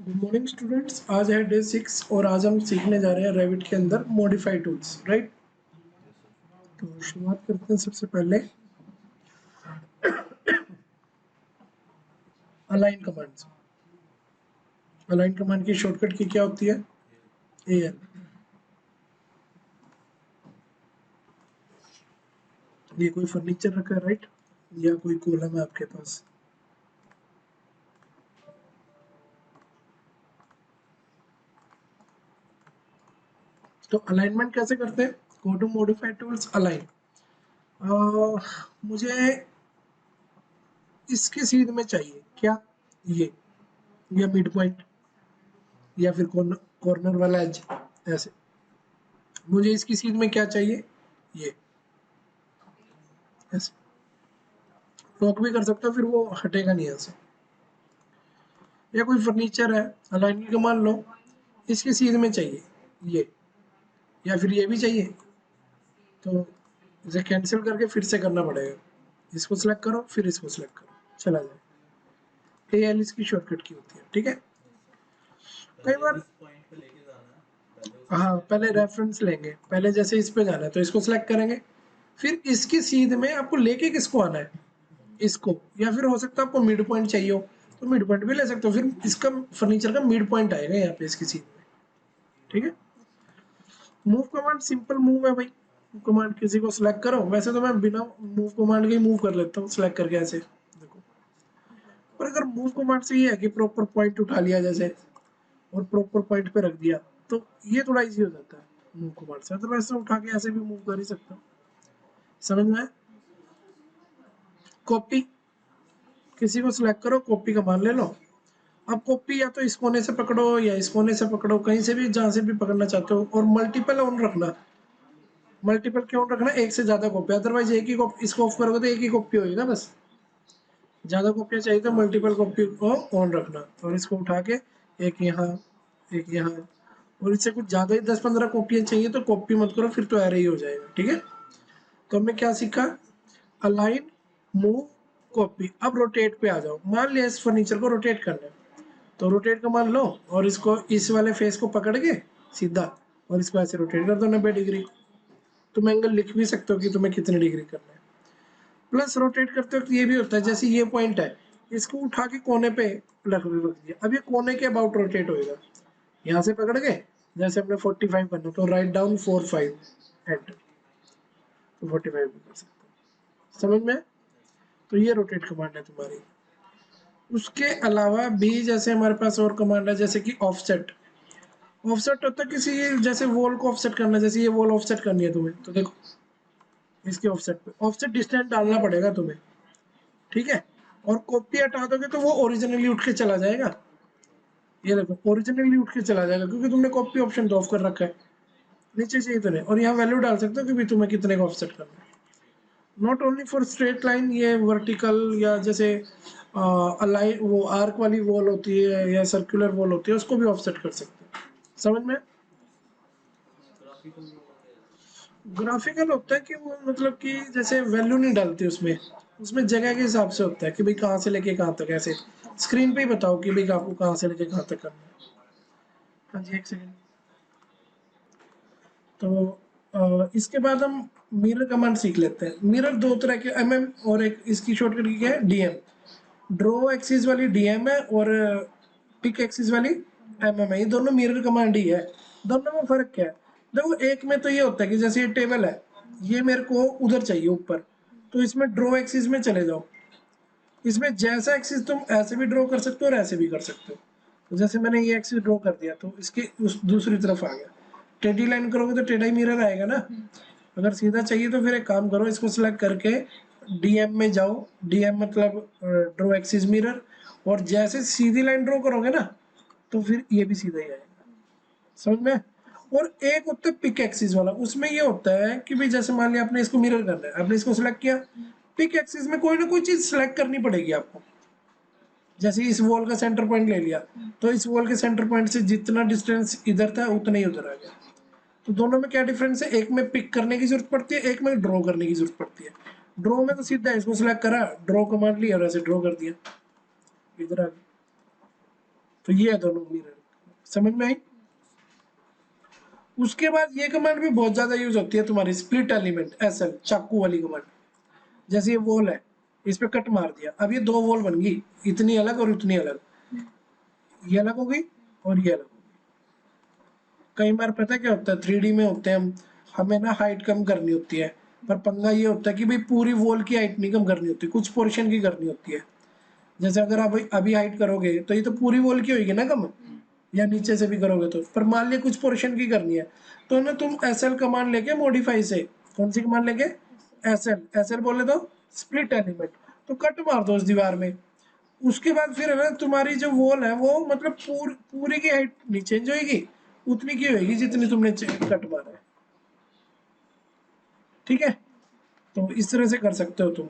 Good morning students. आज है day 6 और आज हम सीखने जा रहे हैं रेविट के अंदर मॉडिफाई टूल्स, राइट। तो शुरुआत करते हैं सबसे पहले अलाइन कमांड से। अलाइन कमांड की शॉर्टकट की क्या होती है? AL। ये कोई फर्नीचर रखा है, राइट, या कोई कॉलम है आपके पास? तो अलाइनमेंट कैसे करते हैं? Go to modify tools, align. मुझे इसके सीध में चाहिए क्या? ये, या मिड पॉइंट, या फिर कॉर्नर वाला एज, ऐसे। मुझे इसकी सीध में क्या चाहिए? ये, ऐसे। लॉक भी कर सकते हो, फिर वो हटेगा नहीं यहाँ से। या कोई फर्नीचर है, अलाइन की कमांड लो, इसके सीध में चाहिए ये, या फिर ये भी चाहिए, तो इसे कैंसिल करके फिर से करना पड़ेगा। इसको सिलेक्ट करो, फिर इसको सिलेक्ट करो, चला जाए। AL इसकी शॉर्टकट की होती है, ठीक है। कई बार हाँ, पहले रेफरेंस लेंगे, पहले जैसे इस पे जाना है तो इसको सिलेक्ट करेंगे, फिर इसकी सीध में आपको लेके किसको आना है? इसको। या फिर हो सकता है आपको मिड पॉइंट चाहिए हो, तो मिड पॉइंट भी ले सकते हो, फिर इसका फर्नीचर का मिड पॉइंट आएगा यहाँ पे इसकी सीध में, ठीक है। मूव कमांड सिंपल मूव है भाई। मूव कमांड किसी को सिलेक्ट करो, वैसे तो मैं बिना मूव कमांड के ही मूव कर लेता हूँ सिलेक्ट करके, ऐसे देखो। पर अगर मूव कमांड से ये है कि प्रॉपर पॉइंट उठा लिया जैसे, और प्रॉपर पॉइंट पे रख दिया, तो ये थोड़ा इजी हो जाता है मूव कमांड से। अदरवाइज तो उठा के ऐसे भी मूव कर ही सकते हो, समझ में आया? कॉपी, किसी को सिलेक्ट करो, कॉपी कमांड ले लो। अब कॉपी या तो इस कोने से पकड़ो या इस कोने से पकड़ो, कहीं से भी, जहां से भी पकड़ना चाहते हो। और मल्टीपल ऑन रखना। मल्टीपल क्यों रखना? एक से ज्यादा कॉपी, अदरवाइज एक ही कॉपी, इसको ऑफ करोगे तो एक ही कॉपी होगी ना बस। ज्यादा कॉपियां चाहिए तो मल्टीपल कॉपी को ऑन रखना। और इसको उठा के एक यहाँ, एक यहाँ, और इससे कुछ ज्यादा ही 10-15 कॉपियां चाहिए तो कॉपी मत करो, फिर तो एरे ही हो जाएगा, ठीक है। तो हमने क्या सीखा? Align, move, copy. अब रोटेट पे आ जाओ। मान लिया इस फर्नीचर को रोटेट करना है, तो रोटेट का मान लो, और इसको इस वाले फेस को पकड़ के सीधा, और इसको ऐसे रोटेट कर दो 90 डिग्री। तुम एंगल लिख भी सकते हो कि तुम्हें कितने डिग्री करना है। प्लस रोटेट करते वक्त ये भी होता है, जैसे ये पॉइंट है, इसको उठा के कोने पे रख दिया, अब ये कोने के अबाउट रोटेट होएगा। यहाँ से पकड़ के, जैसे अपने 45 करना, तो राइट डाउन 45 एंटर, तो 45 भी कर सकते हो, समझ में? तो ये रोटेट कमांड है तुम्हारी। उसके अलावा भी जैसे हमारे पास और कमांड है, जैसे कि ऑफसेट। ऑफसेट होता है किसी, जैसे वॉल को ऑफसेट करना, जैसे ये वॉल ऑफसेट करनी है तुम्हें, तो देखो इसके ऑफसेट पे ऑफसेट डिस्टेंस डालना पड़ेगा तुम्हें, ठीक है। और कॉपी हटा दोगे तो वो ओरिजिनली उठ के चला जाएगा। ये देखो ओरिजिनली उठ के चला जाएगा, क्योंकि तुमने कॉपी ऑप्शन तो ऑफ कर रखा है। नीचे चाहिए तो नहीं, और यहाँ वैल्यू डाल सकते हो कि भी तुम्हें कितने का ऑफसेट करना है। Not only for straight line, ये वर्टिकल, या जैसे अलाइन, वो आर्क वाली वॉल होती है या सर्कुलर वॉल होती है, उसको भी ऑफसेट कर सकते हो, समझ में? ग्राफिकल होता है कि वो मतलब कि जैसे वैल्यू नहीं डालती उसमें, उसमें जगह के हिसाब से होता है कि भाई कहाँ से लेके कहाँ तक, ऐसे स्क्रीन पे ही बताओ कि भाई आपको कहाँ से लेके कहाँ तक करना है। हाँ जी, एक सेकंड। तो इसके बाद हम मिरर कमांड सीख लेते हैं। मिरर दो तरह के, MM, और एक इसकी शॉर्टकट की क्या है? DM। ड्रॉ एक्सिस वाली DM है, और पिक एक्सिस वाली MM है। ये दोनों मिरर कमांड ही है। दोनों में फर्क क्या है? देखो, एक में तो ये होता है कि जैसे ये टेबल है, ये मेरे को उधर चाहिए ऊपर, तो इसमें ड्रॉ एक्सिस में चले जाओ। इसमें जैसा एक्सिस तुम ऐसे भी ड्रॉ कर सकते हो और ऐसे भी कर सकते हो। तो जैसे मैंने ये एक्सिस ड्रॉ कर दिया, तो इसके उस दूसरी तरफ आ गया। टेढ़ी लाइन करोगे तो टेढ़ा ही मिरर आएगा ना। अगर सीधा चाहिए तो फिर एक काम करो, इसको सिलेक्ट करके DM में जाओ। DM मतलब ड्रॉ एक्सिस मिरर, और जैसे सीधी लाइन ड्रॉ करोगे ना, तो फिर ये भी सीधा ही आएगा, समझ में? और एक होता है पिक एक्सिस वाला, उसमें ये होता है कि भाई जैसे मान लिया आपने इसको मिरर करना है, आपने इसको सिलेक्ट किया, पिक एक्सिस में कोई ना कोई चीज सिलेक्ट करनी पड़ेगी आपको। जैसे इस वॉल का सेंटर पॉइंट ले लिया, तो इस वॉल के सेंटर पॉइंट से जितना डिस्टेंस इधर था उतना ही उधर आ गया। तो दोनों में क्या डिफरेंस है? एक में पिक करने की जरूरत पड़ती है, एक में ड्रॉ करने की जरूरत पड़ती है। ड्रॉ में तो सीधा इसको सिलेक्ट करा, ड्रॉ कमांड लिया और ऐसे ड्रॉ कर दिया, इधर आ गया। तो ये है दोनों मिरर, समझ में आई। उसके बाद ये कमांड भी बहुत ज्यादा यूज होती है तुम्हारी, स्प्लिट एलिमेंट, एसएल, चाकू वाली कमांड। जैसे ये वॉल है, इस पे कट मार दिया, अब ये दो वॉल बन गई, इतनी अलग और इतनी अलग, ये अलग हो गई और ये अलग हो गई। कई बार पता है क्या होता है, 3D में होते हैं हम, हमें ना हाइट कम करनी होती है, पर पंगा ये होता है कि भाई पूरी वॉल की हाइट नहीं कम करनी होती, कुछ पोर्शन की करनी होती है। जैसे अगर आप अभी हाइट करोगे तो ये तो पूरी वॉल की होगी ना कम, या नीचे से भी करोगे तो, पर मान लिया कुछ पोर्शन की करनी है, तो ना तुम एसएल कमांड लेके मॉडिफाई से, कौन सी कमांड लेके, एसएल, एसएल बोले तो स्प्लिट एलिमेंट, तो कट मार दो उस दीवार में। उसके बाद फिर है ना तुम्हारी जो वॉल है वो मतलब पूरी की हाइट नहीं चेंज होगी, उतनी की होगी जितनी तुमने कट मारा है, ठीक है। तो इस तरह से कर सकते हो तुम।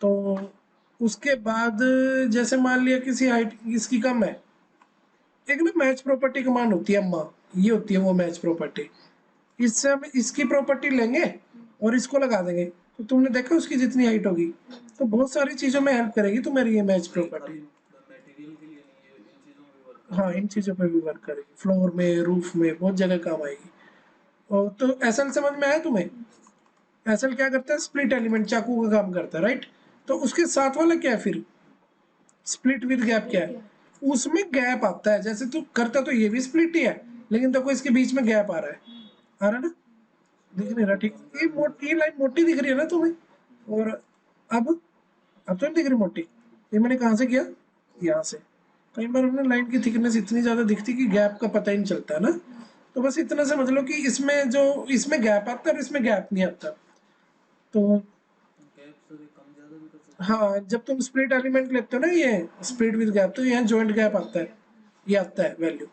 तो उसके बाद जैसे मान लिया किसी हाइट इसकी कम है, एक ना मैच प्रॉपर्टी कमांड होती है अम्मा, ये होती है वो मैच प्रॉपर्टी, इससे हम इसकी प्रॉपर्टी लेंगे और इसको लगा देंगे, तो तुमने देखा उसकी जितनी हाइट होगी, तो बहुत सारी चीजों में हेल्प करेगी तुम्हारी ये मैच प्रॉपर्टी। हाँ, इन चीजों पे भी वर्क करेगी, फ्लोर में, रूफ में, बहुत जगह काम आएगी। और तो एसएल समझ में आया तुम्हें, एसएल क्या करता है, स्प्लिट एलिमेंट, चाकू का काम करता है, राइट। तो उसके साथ वाला क्या है फिर, स्प्लिट विद गैप क्या है, उसमें गैप आता है, जैसे तू करता तो ये भी स्प्लिट ही है, लेकिन देखो इसके बीच में गैप आ रहा है, आ रहा है ना, दिख नहीं रहा, ठीक, ये मोटी लाइन मोटी दिख रही है ना तुम्हें, और अब तो नहीं दिख रही मोटी, ये मैंने कहाँ से किया, यहाँ से। कई बार हमने लाइन की थिकनेस इतनी ज्यादा दिखती कि गैप का पता ही नहीं चलता है ना, तो बस इतना समझ लो कि इसमें जो, इसमें गैप आता है और इसमें गैप नहीं आता। तो हाँ, जब तुम स्प्लिट एलिमेंट लेते हो ना, ये स्प्लिट विद गैप, तो यहाँ जॉइंट गैप आता है, ये आता है वैल्यू,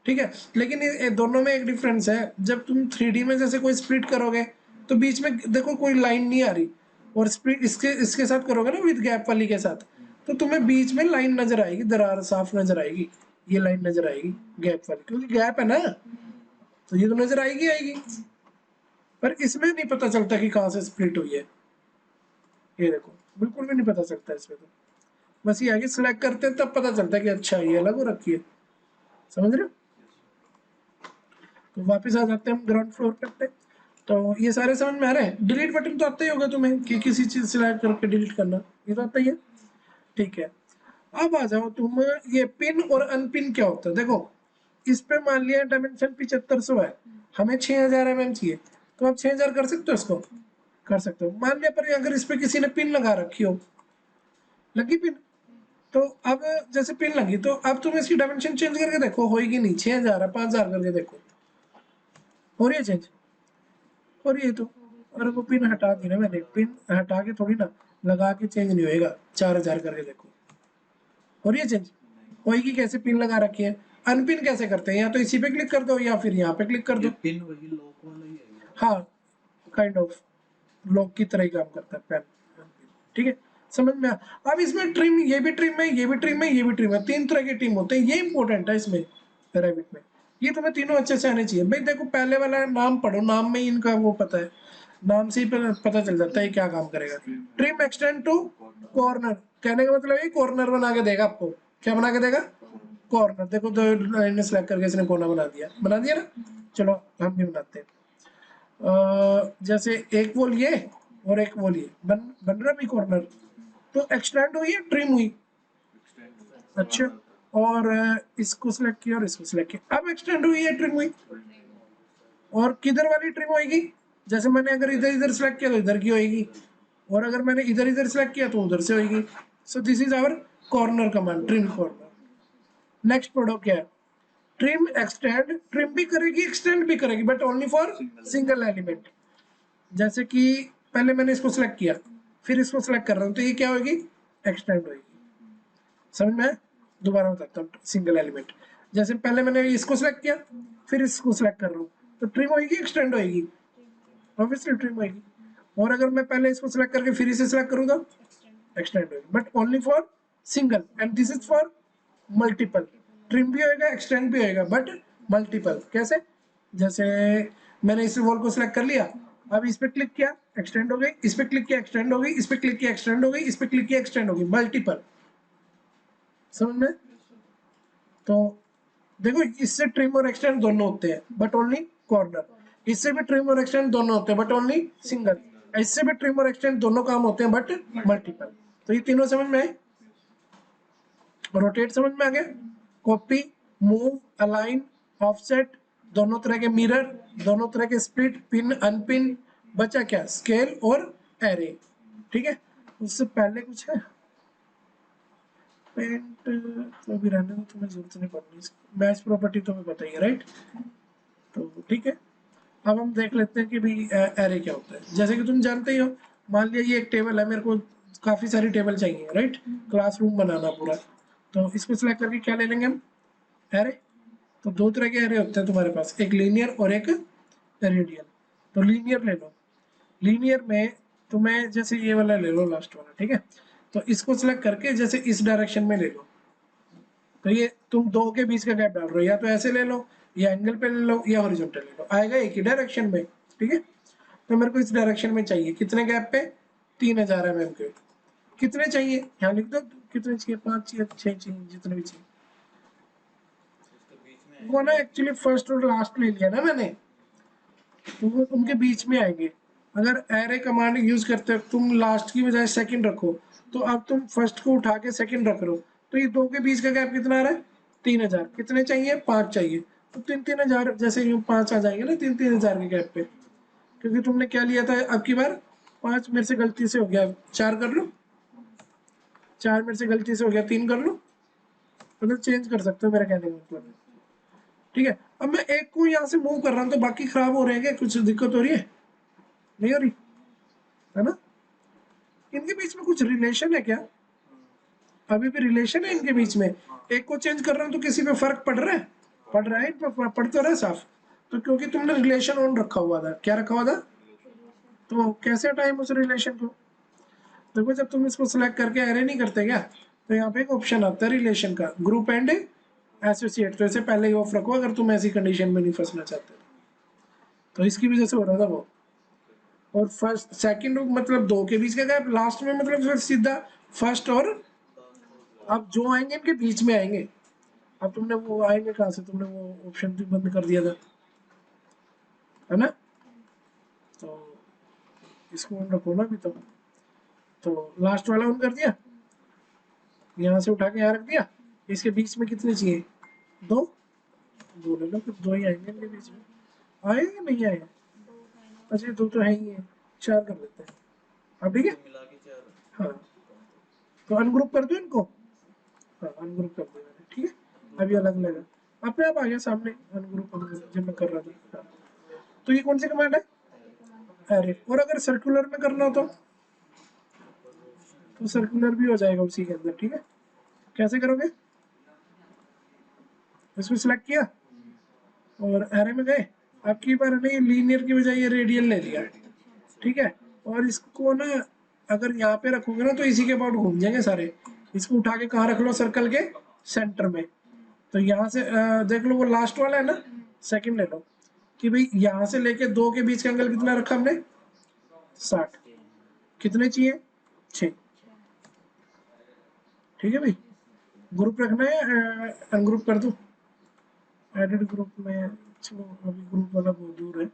ठीक है। लेकिन ये दोनों में एक डिफरेंस है, जब तुम 3D में जैसे कोई स्प्लिट करोगे तो बीच में देखो कोई लाइन नहीं आ रही, और स्प्लिट इसके इसके साथ करोगे ना विद गैप वाली के साथ, तो तुम्हें बीच में लाइन नजर आएगी, दरार साफ नजर आएगी, ये लाइन नजर आएगी गैप वाली, क्योंकि गैप है ना, तो ये तो नजर आएगी आएगी। पर इसमें नहीं पता चलता कि कहाँ से स्प्लिट हुई है, ये देखो बिल्कुल भी नहीं पता चलता इसमें, तो बस ये आगे सिलेक्ट करते हैं तब पता चलता है कि अच्छा ये अलग हो रखी है, समझ रहे हो। तो वापस आ जाते हैं हम ग्राउंड फ्लोर पे अपने। तो ये सारे समझ में आ रहे हैं, डिलीट बटन तो आता ही होगा तुम्हें कि किसी चीज सिलेक्ट करके डिलीट करना, ये तो आता ही है, ठीक है। अब आ जाओ तुम, ये पिन और अनपिन क्या होता है, देखो इस पे मान लिया डायमेंशन 7500 है, हमें 6000 चाहिए, तो आप 6000 कर सकते हो इसको, कर सकते हो, मान लिया पर अगर इस पे किसी ने पिन लगा रखी हो, लगी पिन, तो अब जैसे पिन लगी तो अब तुम इसकी डायमेंशन चेंज करके देखो, होगी नहीं, 6000 है, 5000 करके देखो, हो रही है चेंज, हो रही है तो, अरे वो पिन हटा दी ना मैंने, पिन हटा के थोड़ी ना, लगा के चेंज नहीं होएगा, 4000 करके देखो, हो रही है चेंज, होएगी कैसे, पिन लगा रखी है। अनपिन कैसे करते हैं, या तो इसी पे क्लिक कर दो या फिर यहाँ पे क्लिक कर दो, पिन वही लॉक वाला ही है, हाँ काइंड ऑफ लॉक की तरह ही काम करता है पेन, ठीक है, समझ में अब इसमें ट्रिम, ये भी ट्रिम है, ये भी ट्रिम है, ये भी ट्रिम है, तीन तरह के ट्रिम होते हैं, ये इंपॉर्टेंट है इसमें रैबिट में, ये तुम्हें तीनों अच्छे से आने चाहिए भाई। देखो पहले वाला नाम पढ़ो, नाम में ही इनका वो पता है, नाम से ही पता चल जाता है क्या काम करेगा। ट्रिम एक्सटेंड टू कॉर्नर, कहने का मतलब ये कॉर्नर बना के देगा आपको, क्या बना के देगा, कॉर्नर, देखो तो लाइन सेलेक्ट करके इसने कोना बना दिया ना, चलो हम भी बनाते हैं। जैसे एक वॉल ये और एक वॉल ये बन रहा भी कॉर्नर, तो एक्सटेंड हुई है ट्रिम हुई, अच्छा, और इसको सिलेक्ट किया और इसको सिलेक्ट किया, अब एक्सटेंड हुई है ट्रिम हुई, और किधर वाली ट्रिम होगी, जैसे मैंने अगर इधर इधर सिलेक्ट किया तो इधर की होगी, और अगर मैंने इधर इधर सिलेक्ट किया तो उधर से होगी। So this is our corner command, trim corner. Next पढ़ो क्या है, ट्रिम एक्सटेंड, ट्रिम भी करेगी एक्सटेंड भी करेगी, but only for single element. जैसे कि पहले मैंने इसको सिलेक्ट किया, फिर इसको सिलेक्ट कर रहा हूँ, तो ये क्या होगी, एक्सटेंड होगी, समझ में, दोबारा बताता हूँ, सिंगल एलिमेंट, जैसे पहले मैंने इसको सिलेक्ट किया, फिर इसको सिलेक्ट कर रहा हूँ, तो ट्रिम होगी एक्सटेंड होगी, ऑब्वियसली ट्रिम होगी। और अगर मैं पहले इसको सिलेक्ट करके फिर इसे सिलेक्ट करूंगा, एक्सटेंड होगी, but only for single, and this is for multiple, trim भी होएगा एक्सटेंड भी होएगा, बट मल्टीपल कैसे, जैसे मैंने इस वॉल को सिलेक्ट कर लिया, अब इस पे क्लिक किया एक्सटेंड हो गई, इस पे क्लिक किया एक्सटेंड हो गई, इस पे क्लिक किया एक्सटेंड हो गई, इस पे क्लिक किया एक्सटेंड हो गई, मल्टीपल, समझ में। तो देखो इससे ट्रिम और एक्सटेंड दोनों होते हैं बट ओनली कॉर्नर, इससे भी ट्रिम और एक्सटेंड दोनों होते हैं बट ओनली सिंगल, इससे भी ट्रिम और एक्सटेंड दोनों काम होते हैं बट मल्टीपल। तो ये तीनों समझ में आए। रोटेट समझ में आ गया, कॉपी, मूव, अलाइन, ऑफसेट, दोनों तरह के मिरर, दोनों तरह के स्प्लिट, पिन, अनपिन, बचा क्या, स्केल और एरे। ठीक है, उससे पहले कुछ है पेंट तो भी रहने दो, तुम्हें जरूरत नहीं पड़नी, मैच प्रॉपर्टी तुम्हें पता ही है राइट। तो ठीक है, अब हम देख लेते हैं कि भाई एरे क्या होता है। जैसे कि तुम जानते ही हो, मान लिया ये एक टेबल है, मेरे को काफी सारी टेबल चाहिए राइट, क्लासरूम बनाना पूरा। तो इसको सिलेक्ट करके क्या ले लेंगे हम, एरे। तो दो तरह के एरे होते हैं तुम्हारे पास, एक लीनियर और एक रेडियल। तो लीनियर ले लो, लीनियर में तुम्हें जैसे ये वाला ले लो लास्ट वाला, ठीक है। तो इसको सिलेक्ट करके जैसे इस डायरेक्शन में ले लो, तो ये तुम दो के बीच का गैप डाल रहे हो, या तो ऐसे ले लो, या एंगल पे ले लो, या हॉरिजॉन्टल ले लो, आएगा एक ही डायरेक्शन में। ठीक है, तो मेरे को इस डायरेक्शन में चाहिए, कितने गैप पे, 3000 mm के। कितने चाहिए यहाँ लिख दो, कितने चाहिए, 5 चाहिए, 6 चाहिए, जितने भी चाहिए। वो ना एक्चुअली फर्स्ट और लास्ट ले लिया ना मैंने, तो वो उनके बीच में आएंगे। अगर एरे कमांड यूज करते हो तुम लास्ट की बजाय सेकंड रखो, तो अब तुम फर्स्ट को उठा के सेकंड रख रहे हो, तो ये दो के बीच का गैप कितना आ रहा है, 3000। कितने चाहिए, 5 चाहिए, तो 3-3 हजार, जैसे यूं 5 आ जाएंगे ना 3-3 हजार के गैप पे। क्योंकि तुमने क्या लिया था अब की बार, 5 मेरे से गलती से हो गया, 4 कर लो, 4 मेरे से गलती से हो गया, 3 कर लो, मतलब चेंज कर सकते हो मेरा कहने का मतलब। ठीक है, अब मैं एक को यहाँ से मूव कर रहा हूँ तो बाकी खराब हो रहे हैं क्या, कुछ दिक्कत हो रही है, नहीं हो रही है ना। इनके बीच में कुछ रिलेशन है क्या, अभी भी रिलेशन है इनके बीच में। एक को चेंज कर रहा हूँ तो किसी पे फर्क पड़ रहा है, पड़ रहा है, इन पे पड़ तो रहा है साफ। तो क्योंकि तुमने रिलेशन ऑन रखा हुआ था, क्या रखा हुआ था, तो कैसे हटाएं उस रिलेशन को। देखो जब तुम इसको सिलेक्ट करके एरे नहीं करते क्या, तो यहाँ पे एक ऑप्शन आता है रिलेशन का, ग्रुप एंड एसोसिएट। तो इसे पहले ही ऑफ रखो अगर तुम ऐसी कंडीशन में नहीं फंसना चाहते। तो इसकी वजह से हो रहा था वो। और फर्स्ट सेकंड मतलब दो के बीच का गैप, लास्ट में मतलब फिर सीधा फर्स्ट और, अब जो आएंगे इनके बीच में आएंगे। अब तुमने वो आएंगे कहाँ से, तुमने वो ऑप्शन भी बंद कर दिया था, है ना। तो इसको ऑन रखो ना अभी तो लास्ट वाला ऑन कर दिया, यहाँ से उठा के यहाँ रख दिया। इसके बीच में कितने चाहिए, दो, दो ले लो, फिर दो ही आएंगे इनके बीच में, आए या नहीं आए, अच्छा दो तो है ही है, 4 कर देते हैं। अब ठीक है, हाँ, तो अनग्रुप कर दो इनको, हाँ अनग्रुप कर दिया मैंने, ठीक है। अभी अलग लगा, अपने आप आ गया सामने, अनग्रुप अनग्रुप जब मैं कर रहा था। हाँ। तो ये कौन सी कमांड है, अरे। और अगर सर्कुलर में करना हो तो सर्कुलर भी हो जाएगा उसी के अंदर, ठीक है। कैसे करोगे, इसको सिलेक्ट किया और एरे में गए, अब की बार नहीं लीनियर की बजाय ये रेडियल ले लिया, ठीक है। और इसको ना अगर यहाँ पे रखोगे ना तो इसी के अबाउट घूम जाएंगे सारे। इसको उठा के कहाँ रख लो, सर्कल के सेंटर में। तो यहाँ से देख लो वो लास्ट वाला है ना, सेकंड ले लो, कि भाई यहाँ से लेके दो के बीच का एंगल कितना रखा हमने, 60। कितने चाहिए, 6। ठीक है भाई, ग्रुप रखना है, अनग्रुप कर दूं, एडिट ग्रुप में, चलो अभी ग्रुप वाला बहुत दूर है।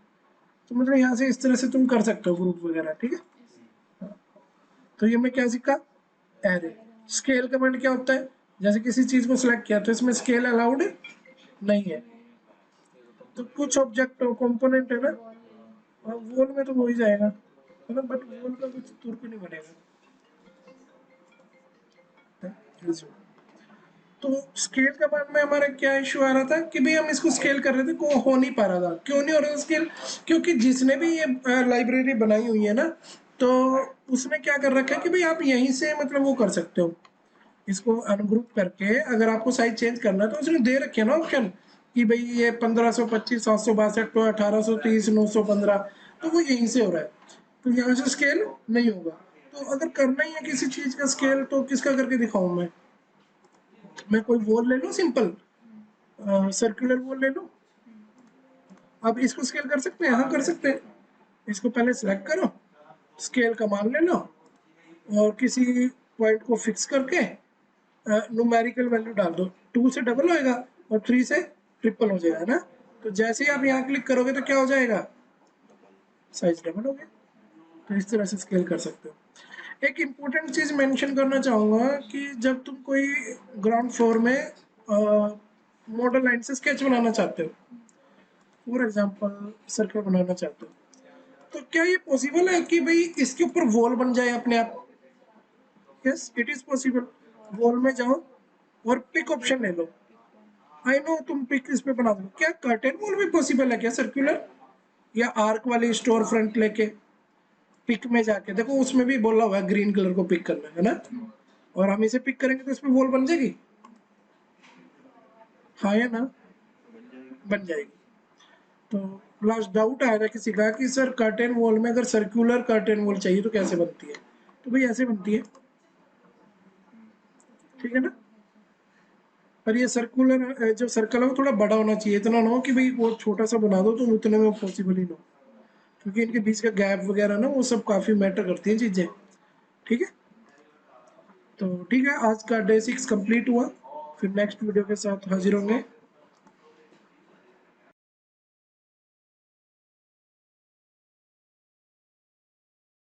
तो मतलब यहाँ से इस तरह से तुम कर सकते हो ग्रुप वगैरह, ठीक है। तो ये मैं क्या सीखा, एरे। स्केल कमांड क्या होता है, जैसे किसी चीज को सिलेक्ट किया तो इसमें स्केल अलाउड नहीं है, तो कुछ ऑब्जेक्ट कंपोनेंट है ना, वॉल में तो हो ही जाएगा, मतलब बट वॉल का कुछ तुर्क नहीं बनेगा। तो स्केल कमांड में हमारा क्या इशू आ रहा था कि भाई हम इसको स्केल कर रहे थे, को हो नहीं पा रहा था, क्यों नहीं हो रहा था स्केल, क्योंकि जिसने भी ये लाइब्रेरी बनाई हुई है ना, तो उसने क्या कर रखा है कि भाई आप यहीं से मतलब वो कर सकते हो, इसको अनग्रुप करके अगर आपको साइज चेंज करना है तो उसने दे रखे ना ऑप्शन, कि भाई ये 1525, 762, तो 1830, 915, तो वो यहीं से हो रहा है, तो यहाँ से स्केल नहीं होगा। तो अगर करना ही है किसी चीज का स्केल तो किसका करके दिखाऊं मैं कोई वॉल ले लूं सिंपल, सर्कुलर वॉल ले लूं। अब इसको स्केल कर सकते हैं, हाँ कर सकते हैं। इसको पहले सिलेक्ट करो, स्केल का मान ले लो, और किसी पॉइंट को फिक्स करके न्यूमेरिकल वैल्यू डाल दो, 2 से डबल होएगा और 3 से ट्रिपल हो जाएगा, है ना। तो जैसे ही आप यहाँ क्लिक करोगे तो क्या हो जाएगा, साइज डबल हो गया। तो इस तरह से स्केल कर सकते हो। एक इम्पोर्टेंट चीज मेंशन करना चाहूंगा कि जब तुम कोई ग्राउंड फ्लोर में मॉडल लाइन से स्केच बनाना चाहते हो, फॉर एग्जांपल सर्कल बनाना चाहते हो, तो क्या ये पॉसिबल है कि भाई इसके ऊपर वॉल बन जाए अपने आप? Yes, it is possible. Wall में जाओ और पिक ऑप्शन ले लो। आई नो तुम पिक इस पे बना दो, क्या कर्टेन वॉल भी पॉसिबल है क्या सर्कुलर या आर्क वाली स्टोर फ्रंट लेके? पिक में जाके देखो, उसमें भी बोला हुआ है ग्रीन कलर को पिक करना है ना, और हम इसे पिक करेंगे तो इसमें वॉल बन जाएगी, हाँ या ना? बन जाएगी। बन जाएगी। तो लास्ट डाउट आया था किसी का कि सर कर्टेन वॉल में अगर सर्कुलर कर्टेन वॉल चाहिए तो कैसे बनती है? तो भाई ऐसे बनती है, ठीक है ना। पर ये सर्कुलर जो सर्कल है वो थोड़ा बड़ा होना चाहिए, इतना ना हो कि भाई वो छोटा सा बना दो तो उतने में पॉसिबल ही ना हो, क्योंकि इनके बीच का गैप वगैरह ना वो सब काफी मैटर करती हैं चीजें, ठीक है। तो ठीक है, आज का डे 6 कंप्लीट हुआ, फिर नेक्स्ट वीडियो के साथ हाजिर होंगे।